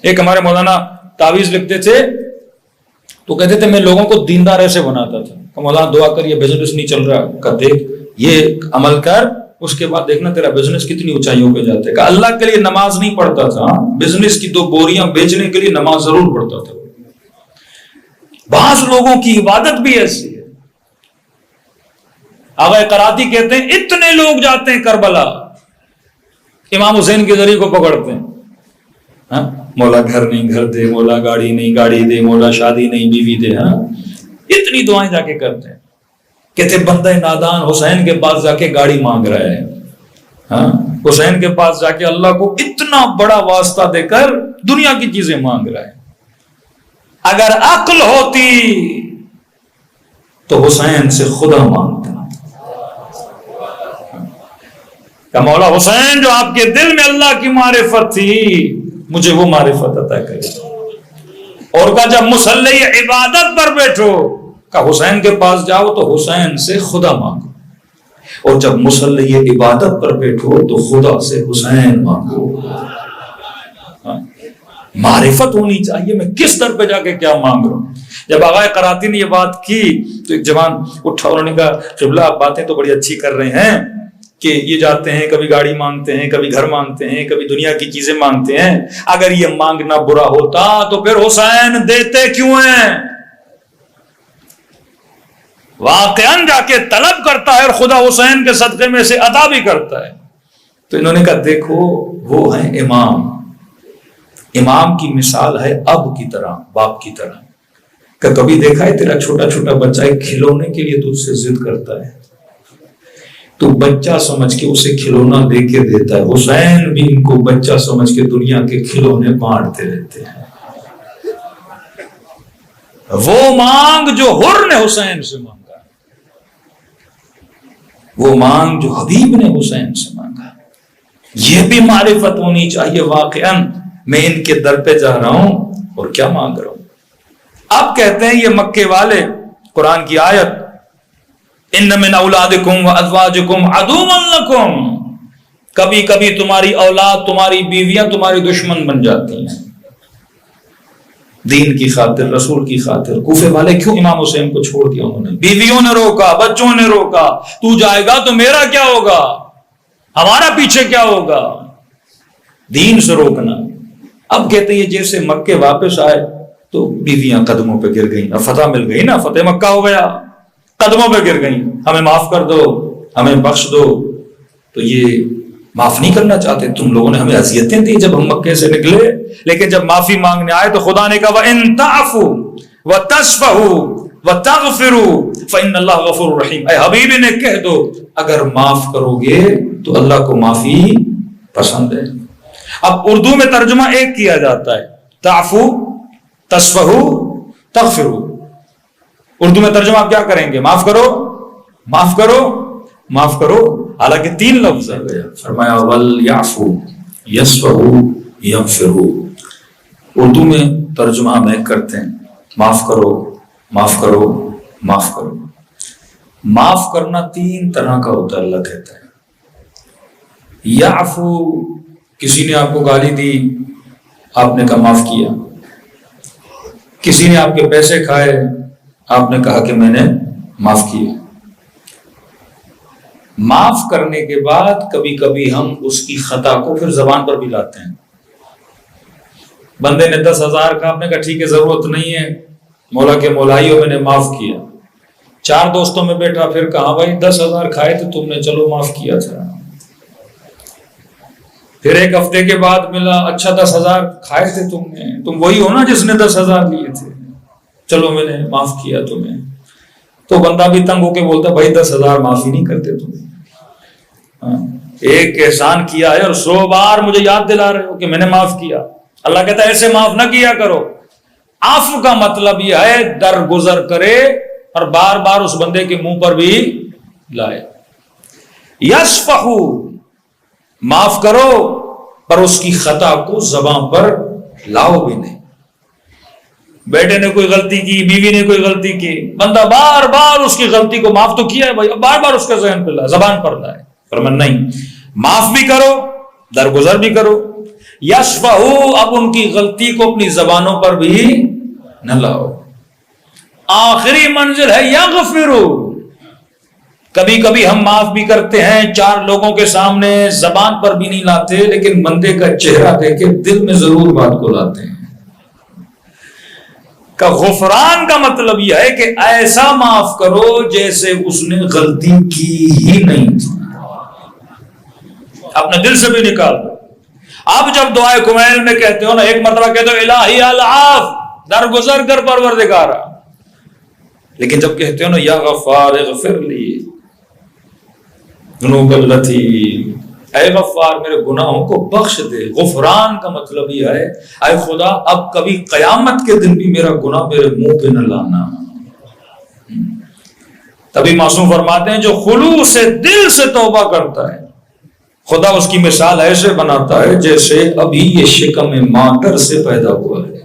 ایک ہمارے مولانا تعویذ لکھتے تھے تو کہتے تھے میں لوگوں کو دیندار ایسے بناتا تھا کہ مولانا دعا کر، یہ بزنس نہیں چل رہا، کہ دیکھ یہ عمل کر، اس کے بعد دیکھنا تیرا بزنس کتنی اونچائیوں پہ جاتا ہے. کہ اللہ کے لیے نماز نہیں پڑھتا تھا، بزنس کی 2 بوریاں بیچنے کے لیے نماز ضرور پڑھتا تھا. بعض لوگوں کی عبادت بھی ایسی ہے. آغا قراتی کہتے ہیں اتنے لوگ جاتے ہیں کربلا، امام حسین کے ذریعے کو پکڑتے ہیں. ہاں مولا گھر نہیں گھر دے، مولا گاڑی نہیں گاڑی دے، مولا شادی نہیں بیوی دے. ہاں اتنی دعائیں جا کے کرتے ہیں. کہتے بندہ نادان حسین کے پاس جا کے گاڑی مانگ رہا ہے. ہاں حسین کے پاس جا کے اللہ کو اتنا بڑا واسطہ دے کر دنیا کی چیزیں مانگ رہا ہے. اگر عقل ہوتی تو حسین سے خدا مانگتا کہ مولا حسین جو آپ کے دل میں اللہ کی معرفت تھی مجھے وہ معرفت عطا کرے. اور کہ جب مصلی عبادت پر بیٹھو کہ حسین کے پاس جاؤ تو حسین سے خدا مانگو، اور جب مصلی عبادت پر بیٹھو تو خدا سے حسین مانگو. معرفت ہونی چاہیے میں کس در پہ جا کے کیا مانگ رہا ہوں. جب آغا قراتی نے یہ بات کی تو ایک جوان اٹھا، انہوں نے کہا قبلہ آپ باتیں تو بڑی اچھی کر رہے ہیں کہ یہ جاتے ہیں کبھی گاڑی مانگتے ہیں، کبھی گھر مانگتے ہیں، کبھی دنیا کی چیزیں مانگتے ہیں. اگر یہ مانگنا برا ہوتا تو پھر حسین دیتے کیوں ہیں؟ واقعاً جا کے طلب کرتا ہے اور خدا حسین کے صدقے میں سے عطا بھی کرتا ہے. تو انہوں نے کہا دیکھو وہ ہیں امام. امام کی مثال ہے اب کی طرح، باپ کی طرح. کہ کبھی دیکھا ہے تیرا چھوٹا چھوٹا بچہ ایک کھلونے کے لیے تجھ سے ضد کرتا ہے، تو بچہ سمجھ کے اسے کھلونا دے کے دیتا ہے. حسین بھی ان کو بچہ سمجھ کے دنیا کے کھلونے بانٹتے رہتے ہیں. وہ مانگ جو حر نے حسین سے مانگا، وہ مانگ جو حبیب نے حسین سے مانگا. یہ بھی معرفت ہونی چاہیے. واقعاً میں ان کے در پہ جا رہا ہوں اور کیا مانگ رہا ہوں. اب کہتے ہیں یہ مکے والے، قرآن کی آیت ان من اولادکم وازواجکم عدو لکم، کبھی کبھی تمہاری اولاد تمہاری بیویاں تمہاری دشمن بن جاتی ہیں دین کی خاطر، رسول کی خاطر. کوفے والے کیوں امام حسین کو چھوڑ دیا؟ انہوں نے، بیویوں نے روکا، بچوں نے روکا، تو جائے گا تو میرا کیا ہوگا، ہمارا پیچھے کیا ہوگا. دین سے روکنا. اب کہتے ہیں جیسے مکے واپس آئے تو بیویاں قدموں پہ گر گئیں. اب فتح مل گئی نا، فتح مکہ ہو گیا، قدموں پہ گر گئیں، ہمیں معاف کر دو، ہمیں بخش دو. تو یہ معاف نہیں کرنا چاہتے، تم لوگوں نے ہمیں اذیتیں دی جب ہم مکے سے نکلے. لیکن جب معافی مانگنے آئے تو خدا نے کہا وَإِن تَعْفُوا وَتَصْفَحُوا وَتَغْفِرُوا فَإِنَّ اللَّهَ غَفُورٌ رَحِيمٌ. اے حبیب نے کہہ دو اگر معاف کرو گے تو اللہ کو معافی پسند ہے. اب اردو میں ترجمہ ایک کیا جاتا ہے، تعفو، تصفحو، تغفرو. اردو میں ترجمہ آپ کیا کریں گے؟ معاف کرو، معاف کرو، معاف کرو. حالانکہ 3 لفظ ہے. فرمایا وَلْيَعْفُوا يَصْفَحُوا يَغْفِرُوا. اردو میں ترجمہ ہم ایک کرتے ہیں معاف کرو، معاف کرو، معاف کرو. معاف کرنا 3 طرح کا ہوتا ہے. اللہ کہتا ہے یعفو، کسی نے آپ کو گالی دی، آپ نے کہا معاف کیا. کسی نے آپ کے پیسے کھائے، آپ نے کہا کہ میں نے معاف کیا. معاف کرنے کے بعد کبھی کبھی ہم اس کی خطا کو پھر زبان پر بھی لاتے ہیں. بندے نے 10,000 کا، آپ نے کہا ٹھیک ہے ضرورت نہیں ہے، مولا کے مولائیوں میں نے معاف کیا. 4 دوستوں میں بیٹھا، پھر کہا بھائی 10,000 کھائے تھے تم نے، چلو معاف کیا تھا. پھر 1 ہفتے کے بعد ملا، اچھا 10,000 کھائے تھے تم نے، تم وہی ہو نا جس نے 10,000 لیے تھے، چلو میں نے معاف کیا تمہیں. تو بندہ بھی تنگ ہو کے بولتا بھائی 10,000 معافی نہیں کرتے تم. ایک احسان کیا ہے اور 100 بار مجھے یاد دلا رہے ہو کہ میں نے معاف کیا. اللہ کہتا ہے ایسے معاف نہ کیا کرو. عفو کا مطلب یہ ہے درگزر کرے اور بار بار اس بندے کے منہ پر بھی لائے. یصفحو، معاف کرو پر اس کی خطا کو زبان پر لاؤ بھی نہیں. بیٹے نے کوئی غلطی کی، بیوی نے کوئی غلطی کی، بندہ بار بار اس کی غلطی کو معاف تو کیا ہے بھائی، بار بار اس کا ذہن پہ لائے، زبان پر لائے. فرمان نہیں، معاف بھی کرو، درگزر بھی کرو. یشفہو، اب ان کی غلطی کو اپنی زبانوں پر بھی نہ لاؤ. آخری منزل ہے یغفرو. کبھی کبھی ہم معاف بھی کرتے ہیں 4 لوگوں کے سامنے، زبان پر بھی نہیں لاتے، لیکن بندے کا چہرہ دیکھ کے دل میں ضرور بات کو لاتے ہیں. کا غفران کا مطلب یہ ہے کہ ایسا معاف کرو جیسے اس نے غلطی کی ہی نہیں تھی. اپنے دل سے بھی نکال دو. اب جب دعائے کمیل میں کہتے ہو نا، ایک مرتبہ کہتے ہو الہی العاف، درگزر کر پروردگارا، لیکن جب کہتے ہو نا یا غفار اغفر لی ذنوب التی، اے غفار میرے گناہوں کو بخش دے. غفران کا مطلب یہ ہے اے خدا اب کبھی قیامت کے دن بھی میرا گناہ میرے منہ پہ نہ لانا. تبھی معصوم فرماتے ہیں جو خلوص سے دل سے توبہ کرتا ہے خدا اس کی مثال ایسے بناتا ہے جیسے ابھی یہ شکم مادر سے پیدا ہوا ہے.